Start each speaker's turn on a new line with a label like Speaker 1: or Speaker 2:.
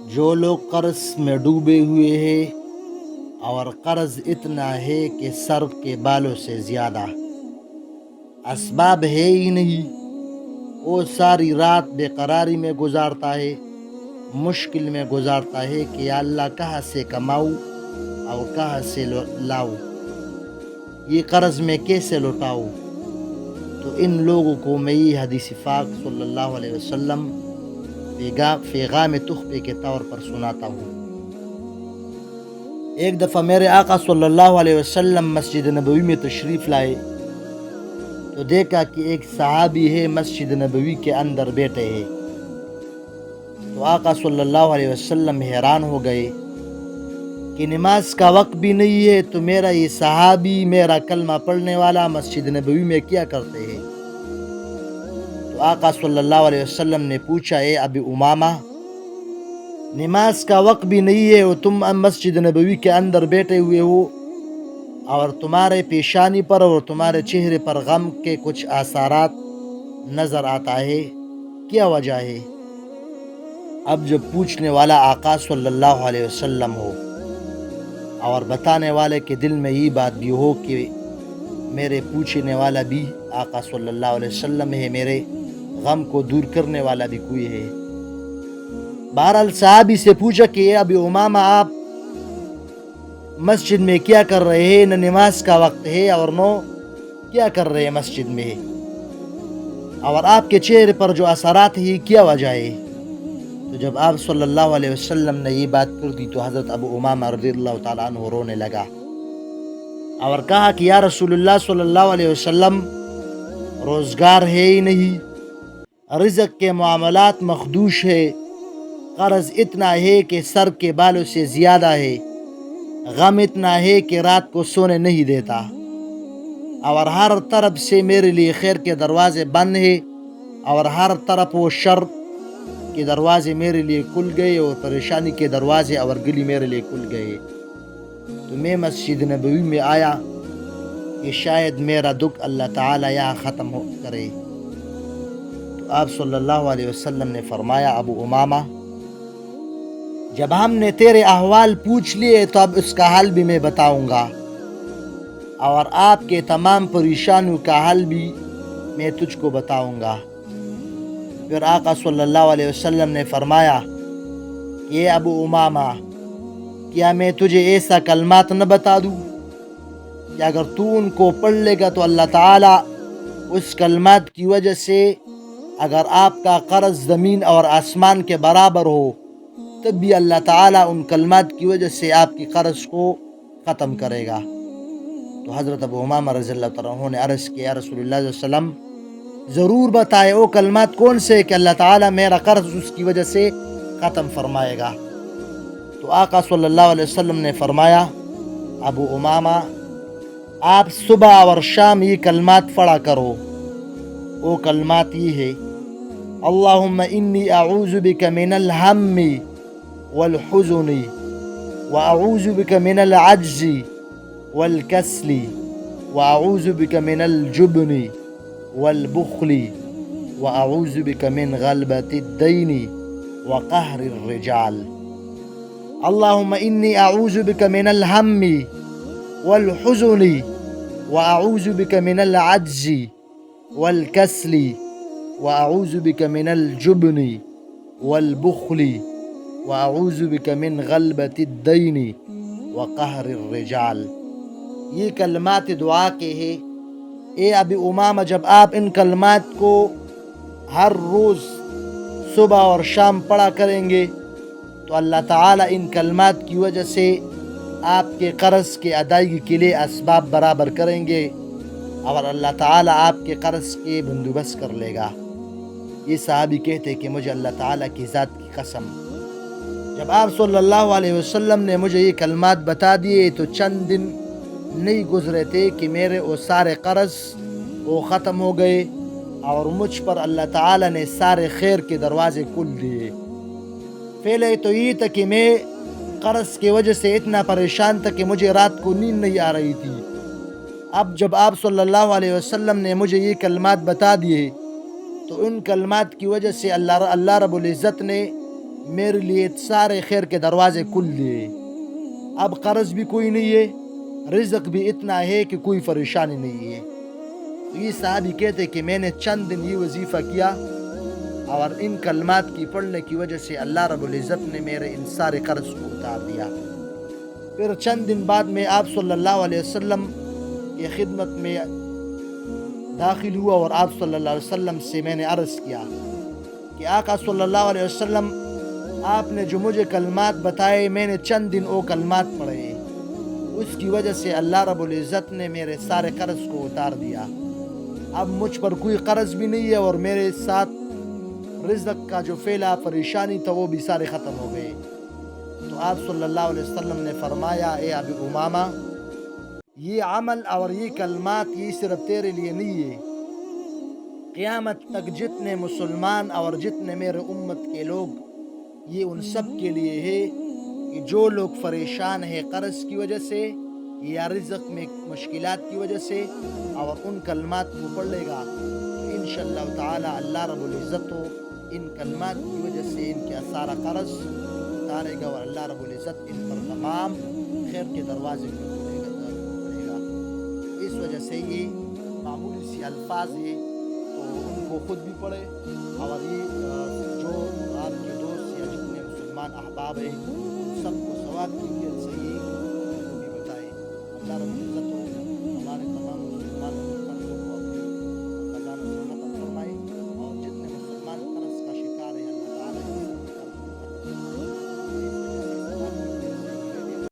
Speaker 1: جو لوگ قرض میں ڈوبے ہوئے ہیں اور قرض اتنا ہے کہ سر کے بالوں سے زیادہ، اسباب ہے ہی نہیں، وہ ساری رات بے قراری میں گزارتا ہے، مشکل میں گزارتا ہے کہ یا اللہ کہاں سے کماؤں اور کہاں سے لاؤں، یہ قرض میں کیسے لوٹاؤں۔ تو ان لوگوں کو میں یہ حدیث پاک صلی اللہ علیہ وسلم پیغام تحفے کے طور پر سناتا ہوں۔ ایک دفعہ میرے آقا صلی اللہ علیہ وسلم مسجد نبوی میں تشریف لائے تو دیکھا کہ ایک صحابی ہے مسجد نبوی کے اندر بیٹھے ہیں۔ تو آقا صلی اللہ علیہ وسلم حیران ہو گئے کہ نماز کا وقت بھی نہیں ہے تو میرا یہ صحابی، میرا کلمہ پڑھنے والا مسجد نبوی میں کیا کرتے ہیں۔ تو آقا صلی اللہ علیہ وسلم نے پوچھا، اے ابی امامہ، نماز کا وقت بھی نہیں ہے اور تم مسجد نبوی کے اندر بیٹھے ہوئے ہو اور تمہارے پیشانی پر اور تمہارے چہرے پر غم کے کچھ آثارات نظر آتا ہے، کیا وجہ ہے؟ اب جب پوچھنے والا آقا صلی اللہ علیہ وسلم ہو اور بتانے والے کے دل میں یہ بات بھی ہو کہ میرے پوچھنے والا بھی آقا صلی اللہ علیہ وسلم ہے، میرے غم کو دور کرنے والا بھی کوئی ہے۔ بہرحال صحابی سے پوچھا کہ اے ابی امامہ، آپ مسجد میں کیا کر رہے ہیں؟ نہ نماز کا وقت ہے اور نہ کیا کر رہے ہیں مسجد میں، اور آپ کے چہرے پر جو اثرات ہیں کیا وجہ ہے؟ تو جب آپ صلی اللہ علیہ وسلم نے یہ بات کر دی تو حضرت ابو امامہ رضی اللہ تعالیٰ عنہ رونے لگا اور کہا کہ یا رسول اللہ صلی اللہ علیہ وسلم، روزگار ہے ہی نہیں، رزق کے معاملات مخدوش ہے، قرض اتنا ہے کہ سر کے بالوں سے زیادہ ہے، غم اتنا ہے کہ رات کو سونے نہیں دیتا، اور ہر طرف سے میرے لیے خیر کے دروازے بند ہیں اور ہر طرف وہ شر کے دروازے میرے لیے کھل گئے اور پریشانی کے دروازے اور گلی میرے لیے کھل گئے۔ تو میں مسجد نبوی میں آیا کہ شاید میرا دکھ اللہ تعالیٰ یہاں ختم کرے۔ تو آپ صلی اللہ علیہ وسلم نے فرمایا، ابو امامہ، جب ہم نے تیرے احوال پوچھ لیے تو اب اس کا حل بھی میں بتاؤں گا، اور آپ کے تمام پریشانیوں کا حل بھی میں تجھ کو بتاؤں گا۔ پھر آقا صلی اللہ علیہ وسلم نے فرمایا کہ اے ابو امامہ، کیا میں تجھے ایسا کلمات نہ بتا دوں کہ اگر تو ان کو پڑھ لے گا تو اللہ تعالیٰ اس کلمات کی وجہ سے اگر آپ کا قرض زمین اور آسمان کے برابر ہو تب بھی اللہ تعالیٰ ان کلمات کی وجہ سے آپ کی قرض کو ختم کرے گا۔ تو حضرت ابو امامہ رضی اللہ تعالیٰ عنہ نے عرض کیا، یا رسول اللہ صلی اللہ علیہ وسلم، ضرور بتائے وہ کلمات کون سے کہ اللہ تعالیٰ میرا قرض اس کی وجہ سے ختم فرمائے گا۔ تو آقا صلی اللہ علیہ وسلم نے فرمایا، ابو امامہ، آپ صبح اور شام یہ کلمات پڑھا کرو۔ وہ کلمات یہ ہے، اللہم انی اعوذ بک من الہم والحزن واعوذ بک من العجز والکسل واعوذ بک من الجبن والبخل واعوذ بک من غلبۃ الدین وقہر الرجال۔ اللہم انی اعوذ بک من الہم والحزن واعوذ بک من العجز والکسل واعوذ بک من الجبن والبخل واعوذ بک من غلبۃ الدین وقہر الرجال۔ یہ کلمات دعا کے ہیں۔ اے ابی امامہ، جب آپ ان کلمات کو ہر روز صبح اور شام پڑھا کریں گے تو اللہ تعالیٰ ان کلمات کی وجہ سے آپ کے قرض کے ادائیگی کے لیے اسباب برابر کریں گے اور اللہ تعالیٰ آپ کے قرض کے بندوبست کر لے گا۔ یہ صحابی کہتے کہ مجھے اللہ تعالیٰ کی ذات کی قسم، جب آپ صلی اللہ علیہ وسلم نے مجھے یہ کلمات بتا دیے تو چند دن نہیں گزرے تھے کہ میرے وہ سارے قرض وہ ختم ہو گئے اور مجھ پر اللہ تعالیٰ نے سارے خیر کے دروازے کھول دیے۔ پہلے تو یہ تھا کہ میں قرض کی وجہ سے اتنا پریشان تھا کہ مجھے رات کو نیند نہیں آ رہی تھی۔ اب جب آپ صلی اللہ علیہ وسلم نے مجھے یہ کلمات بتا دیے تو ان کلمات کی وجہ سے اللہ رب العزت نے میرے لیے سارے خیر کے دروازے کھل دیے، اب قرض بھی کوئی نہیں ہے، رزق بھی اتنا ہے کہ کوئی پریشانی نہیں ہے۔ تو یہ صحابی کہتے کہ میں نے چند دن یہ وظیفہ کیا اور ان کلمات کی پڑھنے کی وجہ سے اللہ رب العزت نے میرے ان سارے قرض کو اتار دیا۔ پھر چند دن بعد میں آپ صلی اللہ علیہ وسلم کی خدمت میں داخل ہوا اور آپ صلی اللہ علیہ وسلم سے میں نے عرض کیا کہ آقا صلی اللہ علیہ وسلم، آپ نے جو مجھے کلمات بتائے میں نے چند دن وہ کلمات پڑھے، اس کی وجہ سے اللہ رب العزت نے میرے سارے قرض کو اتار دیا، اب مجھ پر کوئی قرض بھی نہیں ہے اور میرے ساتھ رزق کا جو پھیلا پریشانی تھا وہ بھی سارے ختم ہو گئے۔ تو آپ صلی اللہ علیہ وسلم نے فرمایا، اے ابی امامہ، یہ عمل اور یہ کلمات یہ صرف تیرے لیے نہیں ہے، قیامت تک جتنے مسلمان اور جتنے میرے امت کے لوگ، یہ ان سب کے لیے ہے کہ جو لوگ پریشان ہیں قرض کی وجہ سے یا رزق میں مشکلات کی وجہ سے اور ان کلمات کو پڑھ لے گا تو انشاءاللہ تعالی اللہ رب العزت ان کلمات کی وجہ سے ان کا سارا قرض اتارے گا اور اللہ رب العزت ان پر تمام خیر کے دروازے کھولے گا۔ اس وجہ سے یہ معمولی سی الفاظ ہے، تو ان کو خود بھی پڑھے اور یہ جو آپ کے دوست یا جتنے مسلمان احباب ہیں سب کو ثواب کی نیت سے یہ بھی بتائے۔ اللہ رب العزت